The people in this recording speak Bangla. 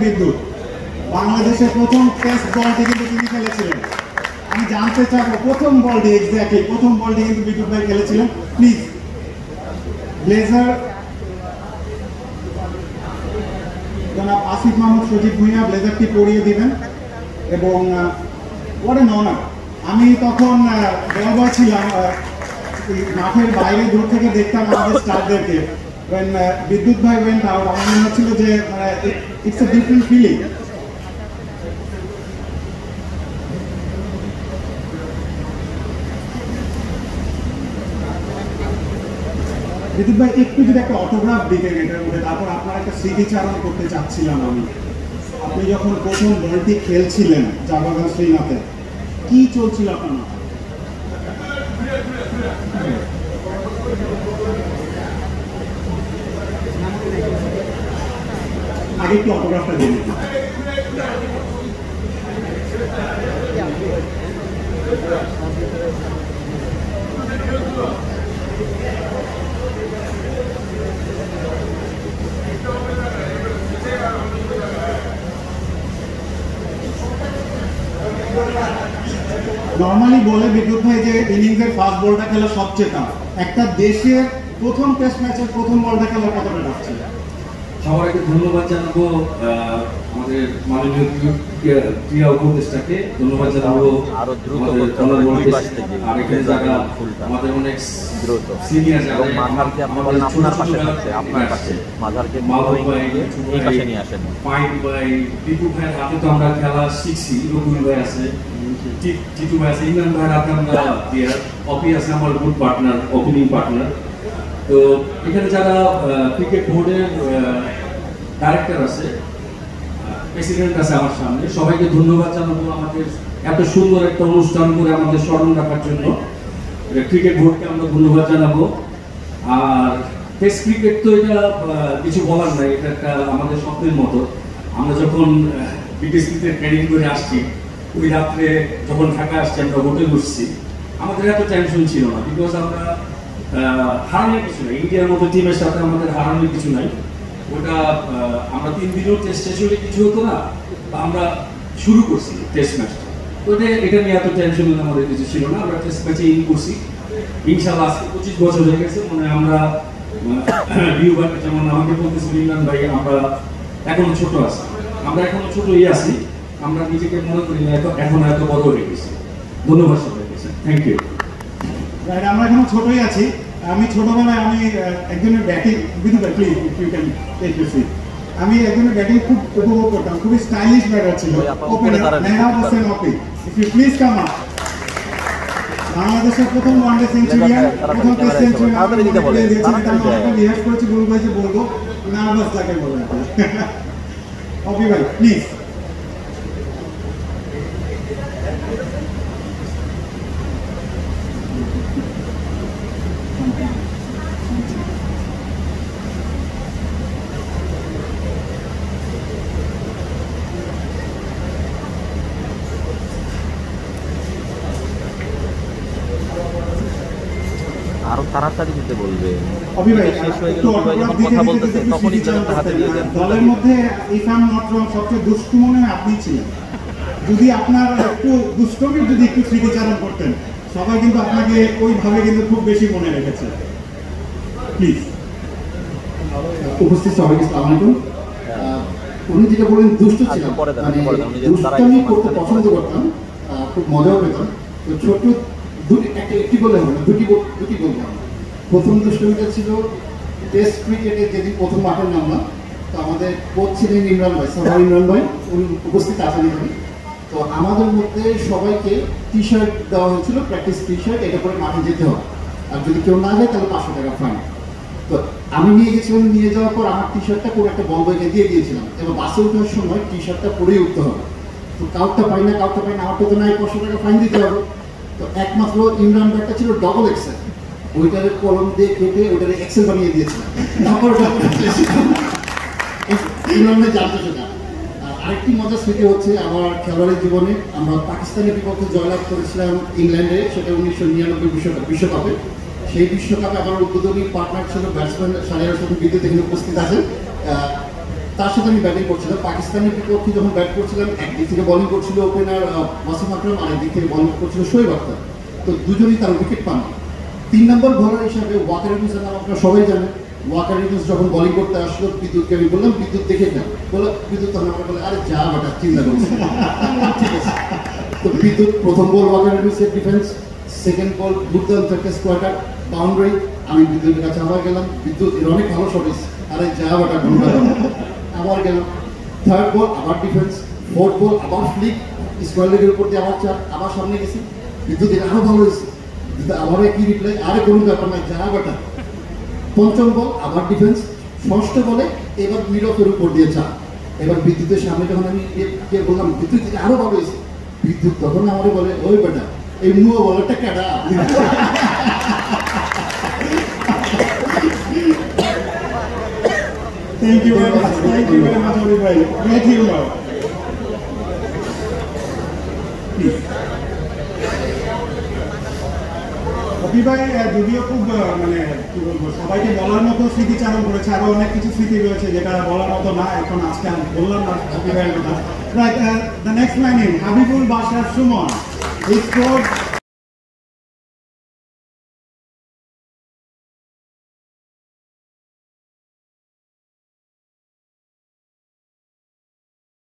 বিদ্যুৎ, বাংলাদেশের প্রথম টেস্ট বলটি কিন্তু তিনি খেলেছিলেন। আমি জানতে চাবো প্রথম বলটি এক্স্যাক্টলি প্রথম বলটি কিন্তু বিদ্যুৎ ভাই খেলেছিলেন। প্লিজ ব্লেজার জনাব আসিফ মাহমুদ সজীব ভুঁইয়া ব্লেজারটি পরিয়ে দিবেন। এবং হোয়াট এন অনার, আমি তখন বল বয় ছিলাম, মাঠের বাইরে দূর থেকে দেখতাম আমাদের স্টারদেরকে। when বিদ্যুৎ ভাই went out, আমার মনে হচ্ছিল যে ইটস এ ডিফারেন্ট ফিলিং। বিদ্যুৎ ভাই একটু যদি একটা অটোগ্রাফ দিতেন এটার মধ্যে, তারপর আপনার একটা স্মৃতিচারণ করতে চাচ্ছিলাম আমি। আপনি যখন প্রথম বলটি খেলছিলেন জাবাগান শ্রীনাথে, কি চলছিল আপনার মাথায়? আগে একটু অটোগ্রাফটা দিয়ে দিন। নর্মালি বলে বিদ্যুৎ ভাই যে ইনিংসের ফার্স্ট বলটা খেলা সবচেয়ে টাফ। একটা দেশের প্রথম টেস্ট ম্যাচের প্রথম বলটা খেলা কতটা টাফ ছিল? সবার আগে ধন্যবাদ জানাবো আমাদের মাননীয় ক্রীড়া উপদেষ্টাকে, ধন্যবাদ জানাবো আর এখানে যারা আমাদের অনেক সিনিয়র যারা আপনার কাছে পাইপ ভাই, টিপু ভাইয়ের হাতে তো আমরা খেলা শিখছি, রকুল ভাই আছে, টিটু ভাই আছে, ইমরান ভাইয়ের হাতে আমরা প্লেয়ার, অপি আছে আমার গুড পার্টনার, ওপেনিং পার্টনার। তো এখানে যারা ক্রিকেট বোর্ডের ডাইরেক্টর আছে, প্রেসিডেন্ট আছে আমার সামনে, সবাইকে ধন্যবাদ জানাবো আমাদের এত সুন্দর একটা অনুষ্ঠান করে আমাদের স্মরণ রাখার জন্য। ক্রিকেট বোর্ডকে আমরা ধন্যবাদ জানাবো। আর টেস্ট ক্রিকেট তো এটা কিছু বলার নাই, এটা একটা আমাদের স্বপ্নের মতো। আমরা যখন বিটিসিতে ট্রেনিং করে আসছি, ওই রাত্রে যখন ঢাকা আসছি, আমরা হোটেল বসছি, আমাদের এত টেনশন ছিল না, বিকজ আমরা হারানোর কিছু নাই, ইন্ডিয়ার মতো টিমের সাথে আমাদের হারানোর কিছু নাই। ওটা আমরা 3 দিনও টেস্ট শেষ হলে কিছু হতো না, আমরা শুরু করছি টেস্ট ম্যাচটা। তো এটা নিয়ে এত টেনশন আমাদের কিছু ছিল না, আমরা টেস্ট ম্যাচে ইন করছি। ইনশাআল্লাহ আজকে 25 বছর হয়ে গেছে, মানে আমরা ভিউ ভাই যেমন আমাকে বলতেছিল ইমরান ভাই, আমরা এখনো ছোট আছি, আমরা এখনো ছোটই আছি, আমরা নিজেকে মনে করি না এখন এত বড় হয়ে গেছি। ধন্যবাদ সবাইকে, থ্যাংক ইউ। আমরা এখনো ছোটই আছি। আমি ছোটবেলায় আমি একজনের ব্যাটিং, আমি একজনের ব্যাটিং খুব উপভোগ করতাম, খুবই স্টাইলিশ ব্যাটার ছিল, opener Mehrab Hossain Opi. If you please come up. বাংলাদেশের প্রথম ওয়ানডে সেঞ্চুরিয়ান, প্রথম টেস্ট সেঞ্চুরিয়ান রিহার্স করেছি, গুরু ভাই যে বলবো নার্ভাস লাগে বলে। অপি ভাই প্লিজ। আরো তাড়াতাড়ি দিতে বলবে। অভি ভাই শেষ হয়ে গেল, যখন কথা বলতেছে তখনই ব্লেজারটা হাতে দিয়ে দেন। দলের মধ্যে if I am not wrong সবচেয়ে দুষ্টু মনে হয় আপনি ছিলেন। যদি আপনার একটু দুষ্টমির যদি একটু স্মৃতিচারণ করতেন, সবাই কিন্তু আপনাকে ওইভাবে কিন্তু খুব বেশি মনে রেখেছে। প্লিজ। উপস্থিত সবাইকে আসসালামু আলাইকুম। উনি যেটা বলেন দুষ্ট ছিলাম, দুষ্টামি করতে পছন্দ করতাম, খুব মজাও পেতাম। তো ছোট একটি বলে হবে না, দুটি বলবো। প্রথম দুষ্টমিটা ছিল টেস্ট ক্রিকেটে যেদিন প্রথম মাঠের নামলাম, তো আমাদের কোচ ছিলেন ইমরান ভাই, সাভার ইমরান ভাই, উনি উপস্থিত আছেন এখানে। তো আমাদের মধ্যে সবাইকে টি শার্ট দেওয়া হয়েছিল, প্র্যাকটিস টি শার্ট, এটা করে মাঠে যেতে হবে, আর যদি কেউ না যায় তাহলে 500 টাকা ফাইন। তো আমি নিয়ে গেছিলাম, নিয়ে যাওয়ার পর আমার টি শার্টটা করে একটা বল বয়কে দিয়ে দিয়েছিলাম, এবার বাসে ওঠার সময় টি শার্টটা পরেই উঠতে হবে। তো কাউটটা পাই না, আমারটা তো নাই, 500 টাকা ফাইন দিতে হবে। তো একমাত্র ইমরান ব্যাগটা ছিল ডবল এক্সেল, ওইটারে কলম দিয়ে কেটে ওইটারে এক্সেল বানিয়ে দিয়েছিলাম। তারপর ইমরান ভাই জানতে সেটা। আরেকটি মজার স্মৃতি হচ্ছে আমার খেলোয়াড়ের জীবনে, আমরা পাকিস্তানের বিপক্ষে জয়লাভ করেছিলাম ইংল্যান্ডে, সেটা 1999 বিশ্বকাপে। সেই বিশ্বকাপে আমার উদ্বোধনী পার্টনার ছিল ব্যাটসম্যান সারিয়ার সাথে বিদ্যুৎ এখানে উপস্থিত আছে। তার সাথে আমি ব্যাটিং করছিলাম। পাকিস্তানের বিপক্ষে যখন ব্যাট করছিলাম, একদিক থেকে বোলিং করছিল ওপেনার ওয়াসিম আকরাম, আরেকদিক থেকে বোলিং করছিল শোয়েব আখতার। তো দুজনেই তার উইকেট পান। 3 নম্বর বোলার হিসাবে ওয়াকার ইউনুসের নাম আপনারা সবাই জানেন। ওয়াকার ইউনুস যখন বোলিং করতে আসলো, বিদ্যুৎকে আমি বললাম বিদ্যুৎ দেখে না, বলে বিদ্যুৎ তখন আমাকে বলে আরে যা বেটা চিন্তা করছি। ঠিক আছে, তো বিদ্যুৎ প্রথম বল ওয়াকার ইউনুসের ডিফেন্স, সেকেন্ড বল দুর্দান্ত একটা স্কোয়াডার বাউন্ডারি, আমি বিদ্যুতের কাছে আবার গেলাম, বিদ্যুৎ এর অনেক ভালো শট ইস, আরে যা বেটা ঘন্টা আবার গেলাম, থার্ড বল আবার ডিফেন্স, ফোর্থ বল আবার ফ্লিক, স্কোয়ার লেগের উপর দিয়ে আবার চার, আবার সামনে গেছি, বিদ্যুৎ এটা আরো ভালো হয়েছে, কিন্তু আবারও কি রিপ্লাই, আরে কোনো ব্যাপার নাই যা বেটা। পঞ্চম বল আবার ডিফেন্স, ষষ্ঠ বলে এবার মিড অফের উপর দিয়ে চা। এবার বিদ্যুতের সামনে যখন আমি বললাম বিদ্যুৎ এটা আরো ভালো হয়েছে, বিদ্যুৎ তখন আমারে বলে ওই বেটা এই মুও বলারটা কেডা। Thank you very much. Thank you very much, everybody. Great humor. Please. অপি ভাই যদিও খুব মানে কি বলবো, সবাইকে বলার মতো স্মৃতিচারণ করেছে, আরো অনেক কিছু স্মৃতি রয়েছে যেটা বলার মতো না, এখন আজকে আমি বললাম না অপি ভাইয়ের কথা। Right, the next line in Habibul Bashar Suman, he scored